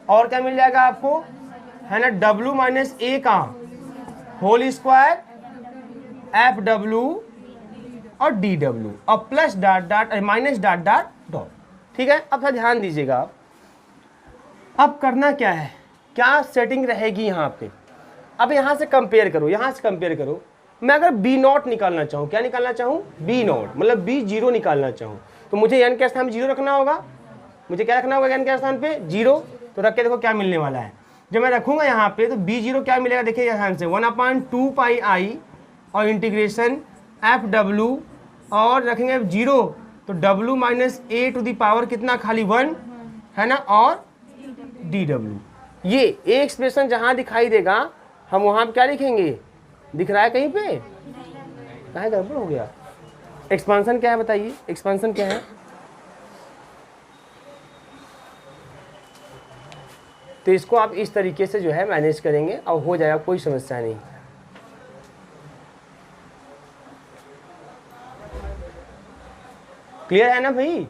और क्या मिल जाएगा आपको, है ना, W माइनस ए का होल स्क्वायर FW और DW और plus dot dot minus dot dot dot. ठीक है, अब ध्यान दीजिएगा, अब करना क्या है, क्या सेटिंग रहेगी यहाँ पे, अब यहाँ से कंपेयर करो, यहाँ से कंपेयर करो, मैं अगर B0 निकालना चाहूँ, क्या निकालना चाहूँ, B0 मतलब B0 निकालना चाहूँ, तो मुझे n के स्थान पे 0 रखना होगा, मुझे क्या रखना होगा n के स्थान पे 0, तो रख के देखो क्या मिलने वाला है, जब मैं रखूंगा यहाँ पे तो B0 क्या मिलेगा, देखिए ध्यान से 1 अपान 2 पाई आई और इंटीग्रेशन FW और रखेंगे 0, तो W minus A to the power कितना, खाली 1, है ना, और DW, ये एक्सप्रेशन जहाँ दिखाई देगा हम वहाँ पे क्या लिखेंगे, दिख रहा है कहीं पे, कहाँ गड़बड़ हो गया, एक्सपांसन क्या है बताइए, एक्सपांसन क्या है? तो इसको आप इस तरीके से जो है मैनेज करेंगे और हो जाएगा, कोई समस्या नहीं। क्लियर है ना भाई?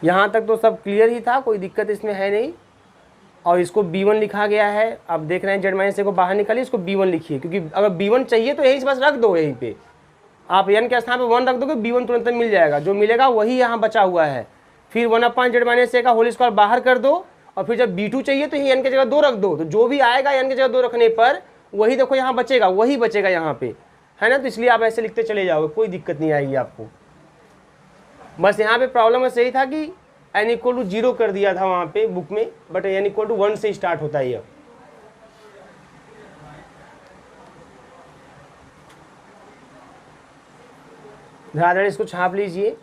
यहाँ तक तो सब क्लियर ही था, कोई दिक्कत इसमें है नहीं। और इसको B1 लिखा गया है, आप देख रहे हैं जेड माइनस ए को बाहर निकालिए, इसको B1 लिखिए, क्योंकि अगर B1 चाहिए तो यही बस रख दो, यहीं पे आप n के स्थान पे 1 रख दोगे, B1 तुरंत मिल जाएगा, जो मिलेगा वही यहाँ बचा हुआ है। फिर 1 जेड माइनस ए का होल स्क्वायर बाहर कर दो, और फिर जब B2 चाहिए तो यही n की जगह 2 रख दो, तो जो भी आएगा n की जगह 2 रखने पर वही देखो यहाँ बचेगा, वही बचेगा यहाँ पे, है ना। तो इसलिए आप ऐसे लिखते चले जाओगे, कोई दिक्कत नहीं आएगी आपको। बस यहाँ पे प्रॉब्लम बस यही था कि n = 0 कर दिया था वहाँ पे बुक में, बट n = 1 से स्टार्ट होता है। ध्यान इसको छाप लीजिए,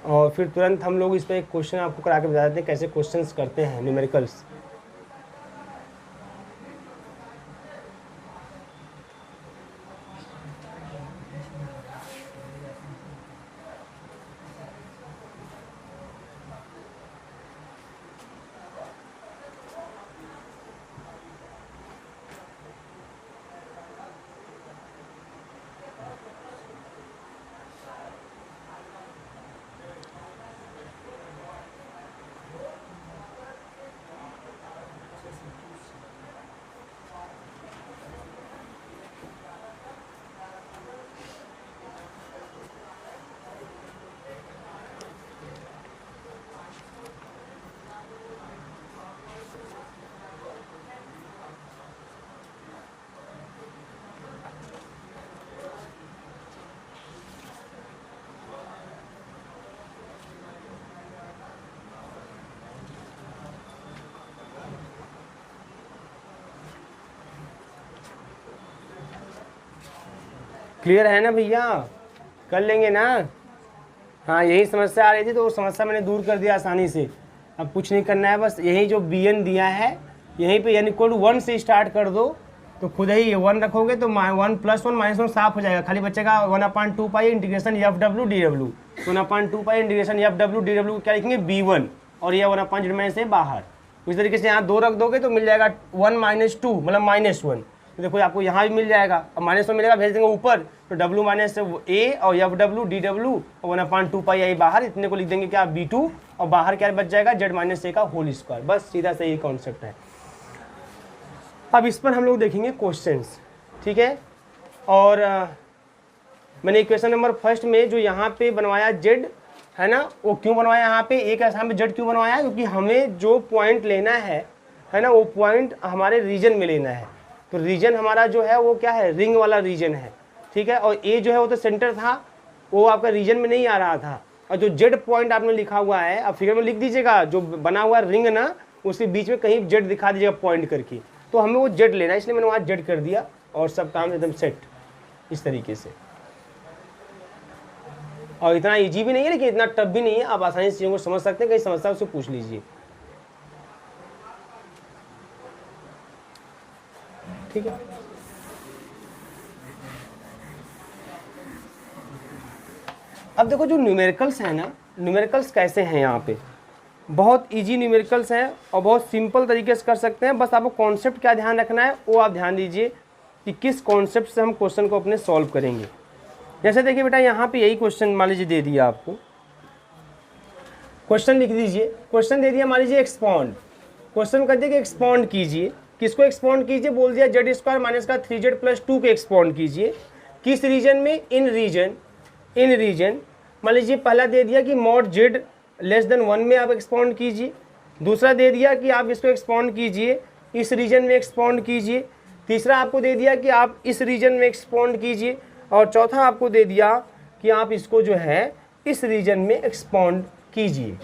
और फिर तुरंत हम लोग इस पर एक क्वेश्चन आपको करा के बता देते हैं कैसे क्वेश्चंस करते हैं न्यूमेरिकल्स। क्लियर है ना भैया? कर लेंगे ना? हाँ, यही समस्या आ रही थी तो वो समस्या मैंने दूर कर दिया आसानी से। अब कुछ नहीं करना है, बस यही जो Bn दिया है यहीं पे n = 1 से स्टार्ट कर दो, तो खुद ही 1 रखोगे तो 1 + 1 - 1 साफ हो जाएगा, खाली बचेगा 1/2 पाई इंटीग्रेशन FW dW। तो 1/2 पाई इंटीग्रेशन FW dW क्या लिखेंगे? B1, और ये 1 जेड माइनस से बाहर। इस तरीके से यहाँ 2 रख दोगे तो मिल जाएगा 1 - 2 मतलब -1। तो देखो आपको यहाँ भी मिल जाएगा, अब -1 मिलेगा, भेज देंगे ऊपर, तो W - A और FW dW और 1/2 पाई आई बाहर, इतने को लिख देंगे क्या? B2, और बाहर क्या बच जाएगा? जेड माइनस ए का होल स्क्वायर। बस सीधा सही कॉन्सेप्ट है। अब इस पर हम लोग देखेंगे क्वेश्चंस, ठीक है। और मैंने इक्वेशन नंबर फर्स्ट में जो यहाँ पे बनवाया जेड, है ना, वो क्यों बनवाया यहाँ पे ए के स्थान पे जेड क्यों बनवाया? क्योंकि हमें जो पॉइंट लेना है ना, वो पॉइंट हमारे रीजन में लेना है। तो रीजन हमारा जो है वो क्या है? रिंग वाला रीजन है, ठीक है। और ए जो है वो तो सेंटर था, वो आपका रीजन में नहीं आ रहा था। और जो जेड पॉइंट आपने लिखा हुआ है, अब फिगर में लिख दीजिएगा, जो बना हुआ रिंग ना, उसके बीच में कहीं जेड दिखा दीजिएगा पॉइंट करके, तो हमें वो जेड लेना है, इसलिए मैंने वहाँ जेड कर दिया, और सब काम एकदम सेट इस तरीके से। और इतना इजी भी नहीं है, लेकिन इतना टफ भी नहीं है, आप आसानी से चीज़ों को समझ सकते हैं। कहीं समस्या उससे पूछ लीजिए, ठीक है। अब देखो जो न्यूमेरिकल्स है ना, न्यूमेरिकल्स कैसे हैं यहाँ पे? बहुत इजी न्यूमेरिकल्स हैं और बहुत सिंपल तरीके से कर सकते हैं। बस आपको कॉन्सेप्ट क्या ध्यान रखना है, वो आप ध्यान दीजिए कि किस कॉन्सेप्ट से हम क्वेश्चन को अपने सॉल्व करेंगे। जैसे देखिए बेटा, यहाँ पे यही क्वेश्चन मान लीजिए दे दिया आपको, क्वेश्चन लिख दीजिए। क्वेश्चन दे दिया मान लीजिए एक्सपॉन्ड, क्वेश्चन कर दिया कि एक्सपॉन्ड कीजिए। किसको एक्सपॉन्ड कीजिए? बोल दिया जेड स्क्वायर माइनस का 3z + 2 को एक्सपॉन्ड कीजिए। किस रीजन में? इन रीजन। मान लीजिए पहला दे दिया कि mod z < 1 में आप एक्सपॉन्ड कीजिए। दूसरा दे दिया कि आप इसको एक्सपॉन्ड कीजिए, इस रीजन में एक्सपॉन्ड कीजिए। तीसरा आपको दे दिया कि आप इस रीजन में एक्सपॉन्ड कीजिए। और चौथा आपको दे दिया कि आप इसको जो है इस रीजन में एक्सपॉन्ड कीजिए,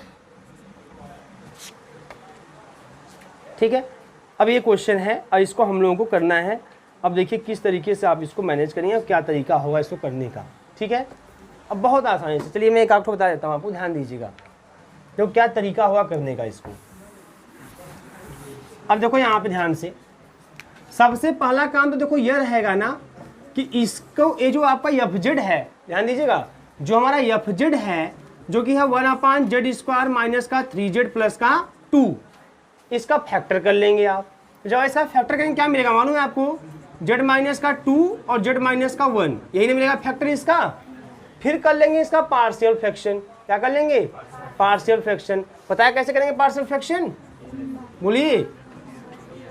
ठीक है। अब ये क्वेश्चन है और इसको हम लोगों को करना है। अब देखिए किस तरीके से आप इसको मैनेज करेंगे और क्या तरीका होगा इसको करने का, ठीक है। अब बहुत आसानी से, चलिए मैं एक आपको बता देता हूँ, आपको ध्यान दीजिएगा तो क्या तरीका होगा करने का इसको। अब देखो यहाँ पे ध्यान से, सबसे पहला काम तो देखो यह रहेगा ना कि इसको, ये जो आपका एफ जेड है, ध्यान दीजिएगा, जो हमारा एफ जेड है जो कि है 1/z² माइनस का 3z प्लस का 2, इसका फैक्टर कर लेंगे आप। जब ऐसा फैक्टर करेंगे क्या मिलेगा मालूम है आपको, z माइनस का 2 और z माइनस का 1, यही नहीं मिलेगा फैक्टर इसका। फिर कर लेंगे इसका पार्शियल फ्रैक्शन। क्या कर लेंगे? Partial fraction. पता है कैसे करेंगे पार्शियल फ्रैक्शन? बोलिए।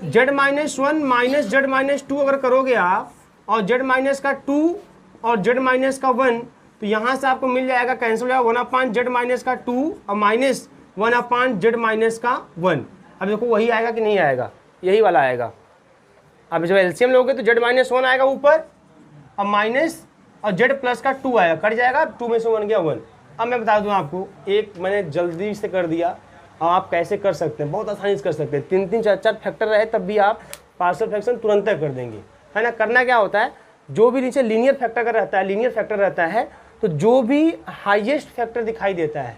z minus 1 minus z minus 2 अगर करोगे आप, और z माइनस का 2 और z माइनस का 1, तो यहाँ से आपको मिल जाएगा, कैंसिल हो जाएगा 1/z माइनस का 2 और माइनस 1/z माइनस का 1। अब देखो वही आएगा कि नहीं आएगा? यही वाला आएगा। अब जब एलसीएम लोगे तो z माइनस 1 आएगा ऊपर, और माइनस और z प्लस का 2 आएगा, कट जाएगा, 2 में से 1 गया 1। अब मैं बता दूं आपको, एक मैंने जल्दी से कर दिया, और आप कैसे कर सकते हैं, बहुत आसानी से कर सकते हैं। 3-3 4-4 फैक्टर रहे तब भी आप पार्शियल फ्रैक्शन तुरंत कर देंगे, है ना। करना क्या होता है, जो भी नीचे लीनियर फैक्टर का रहता है, लीनियर फैक्टर रहता है, तो जो भी हाईएस्ट फैक्टर दिखाई देता है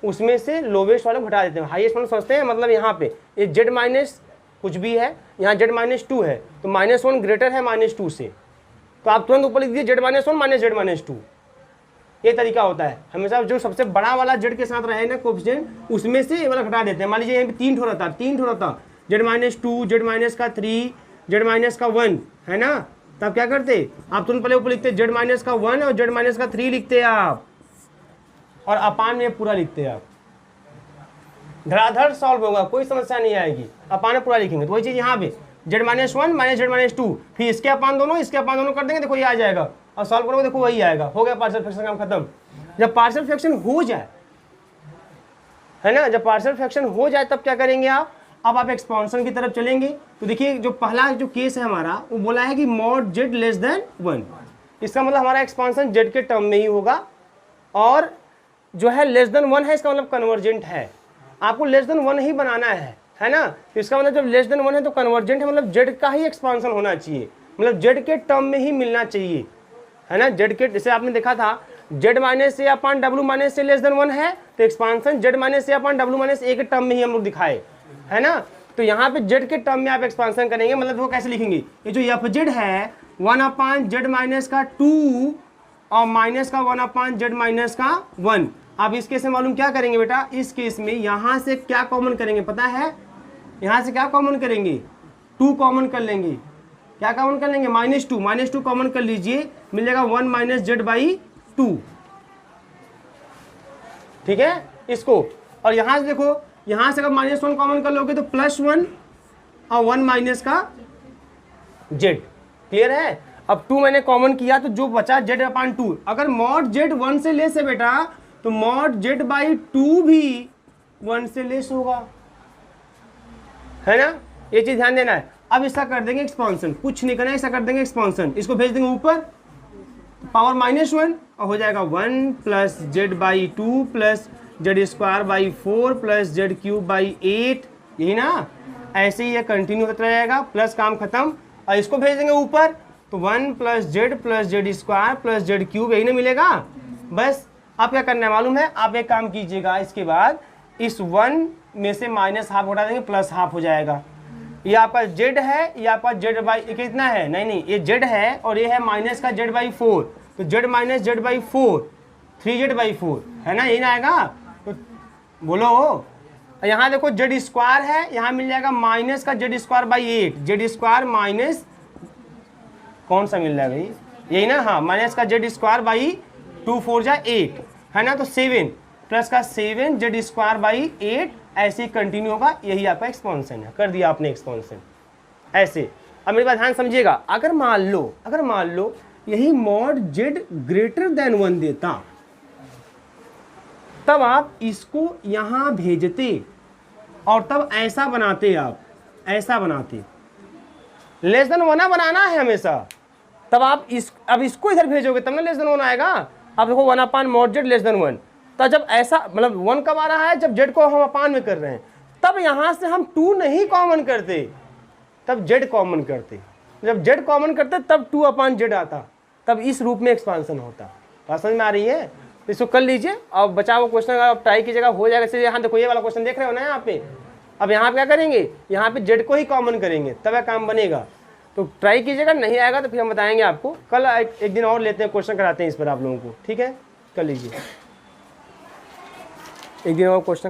उसमें से लोवेस्ट वाले को घटा देते हैं। हाईएस्ट मतलब समझते हैं, मतलब यहाँ पे ये z माइनस कुछ भी है, यहाँ z माइनस 2 है, तो -1 ग्रेटर है -2 से, तो आप तुरंत ऊपर लिख दीजिए z minus 1 minus z minus 2। ये तरीका होता है हमेशा, जो सबसे बड़ा वाला z के साथ रहे ना कोएफिशिएंट, उसमें से ये वाला घटा देते हैं। मान लीजिए यहाँ पे 3 ठो रहता, z माइनस 2, z माइनस का 3, z माइनस का 1, है ना। तब क्या करते आप, तुरंत पहले ऊपर लिखते z माइनस का 1 और z माइनस का 3 लिखते आप, और अपान में पूरा लिखते आप। धड़ाधड़ सॉल्व होगा, कोई समस्या नहीं आएगी। अपान में पूरा लिखेंगे तो वही चीज़ यहाँ पे z minus 1 minus z minus 2, फिर इसके अपान दोनों, इसके अपान दोनों कर देंगे, देखो ये आ जाएगा, और सॉल्व करोगे देखो वही आएगा। हो गया पार्शियल फ्रैक्शन, काम खत्म। जब पार्शियल फ्रैक्शन हो जाए, है ना, जब पार्शियल फ्रैक्शन हो जाए तब क्या करेंगे आप, अब आप एक्सपांशन की तरफ चलेंगे। तो देखिए जो पहला जो केस है हमारा, वो बोला है कि मॉड z लेस देन 1, इसका मतलब हमारा एक्सपांशन z के टर्म में ही होगा, और जो है लेस देन 1 है, इसका मतलब कन्वर्जेंट है। आपको लेस देन 1 ही बनाना है ना। तो इसका मतलब जब लेस देन 1 है तो कन्वर्जेंट है, मतलब z का ही एक्सपांशन होना चाहिए, मतलब z के टर्म में ही मिलना चाहिए, है ना। z के, जैसे आपने देखा था z minus a upon w minus a less than 1 है, तो expansion z minus a upon w minus a के टर्म में ही हम लोग दिखाए, है ना। तो यहाँ पे z के टर्म में आप एक्सपांशन करेंगे, मतलब वो कैसे लिखेंगे, ये जो एफ जेड है 1/z माइनस का 2 और माइनस का 1/z माइनस का 1। आप इस केस में मालूम क्या करेंगे बेटा, इस केस में यहाँ से क्या कॉमन करेंगे पता है, यहाँ से क्या कॉमन करेंगे, 2 कॉमन कर लेंगे। क्या कॉमन कर लेंगे, -2 कॉमन कर लीजिए, मिलेगा 1 - z/2, ठीक है इसको। और यहाँ से देखो, यहाँ से अगर -1 कॉमन कर लोगे तो +1 और 1 माइनस का z, क्लियर है। अब 2 मैंने कॉमन किया तो जो बचा z/2, अगर मॉड z 1 से लेस है बेटा, तो मॉड z/2 भी 1 से लेस होगा, है ना। ये चीज ध्यान देना है। अब इसका कर देंगे एक्सपांशन, कुछ नहीं करना है, इसका कर देंगे एक्सपांशन, इसको भेज देंगे ऊपर, पावर -1, और हो जाएगा 1 + z/2 + z²/4 + z³/8, यही ना। ऐसे ही ये कंटिन्यू होता रहेगा, प्लस काम खत्म, और इसको भेज देंगे ऊपर, तो 1 + z + z² + z³, यही ना मिलेगा। बस आप क्या करना है मालूम है, आप एक काम कीजिएगा, इसके बाद इस 1 में से -½ हटा देंगे, +½ हो जाएगा। ये आपका z है, ये आपका z/ कितना है, नहीं ये z है, और ये है माइनस का z/4, तो z - z/4 3z/4, है ना, यही ना आएगा। तो बोलो, यहाँ देखो z² है, यहाँ मिल जाएगा माइनस का z²/8, z² माइनस कौन सा मिल रहा है भाई, यही ना, हाँ, माइनस का z²/2 4 जा 8, है ना। तो 7 प्लस का 7 z²/8, ऐसे ही कंटिन्यू होगा, यही आपका एक्सपांशन है। कर दिया आपने एक्सपांशन ऐसे। अब मेरी बात ध्यान समझिएगा, अगर मान लो यही मॉड z ग्रेटर देन 1 देता, तब आप इसको यहां भेजते और तब ऐसा बनाते, आप ऐसा बनाते, लेस देन 1 बनाना है हमेशा, तब आप अब इसको इधर भेजोगे तब ना लेस देन 1 आएगा। अब देखो 1/mod z लेस देन 1, तो जब ऐसा, मतलब 1 कब आ रहा है, जब z को हम अपान में कर रहे हैं, तब यहां से हम 2 नहीं कॉमन करते, तब z कॉमन करते। जब z कॉमन करते तब 2/z आता, तब इस रूप में एक्सपांशन होता। बात समझ में आ रही है, तो इसको कर लीजिए। और बचा हुआ क्वेश्चन आप ट्राई कीजिएगा, हो जाएगा। इसलिए यहाँ देखो ये वाला क्वेश्चन देख रहे हो ना यहाँ पे, अब यहाँ पे क्या करेंगे, यहाँ पे z को ही कॉमन करेंगे, तब यह काम बनेगा। तो ट्राई कीजिएगा, नहीं आएगा तो फिर हम बताएंगे आपको। कल एक दिन और लेते हैं, क्वेश्चन कराते हैं इस पर आप लोगों को, ठीक है? कर लीजिए एक दिन और क्वेश्चन।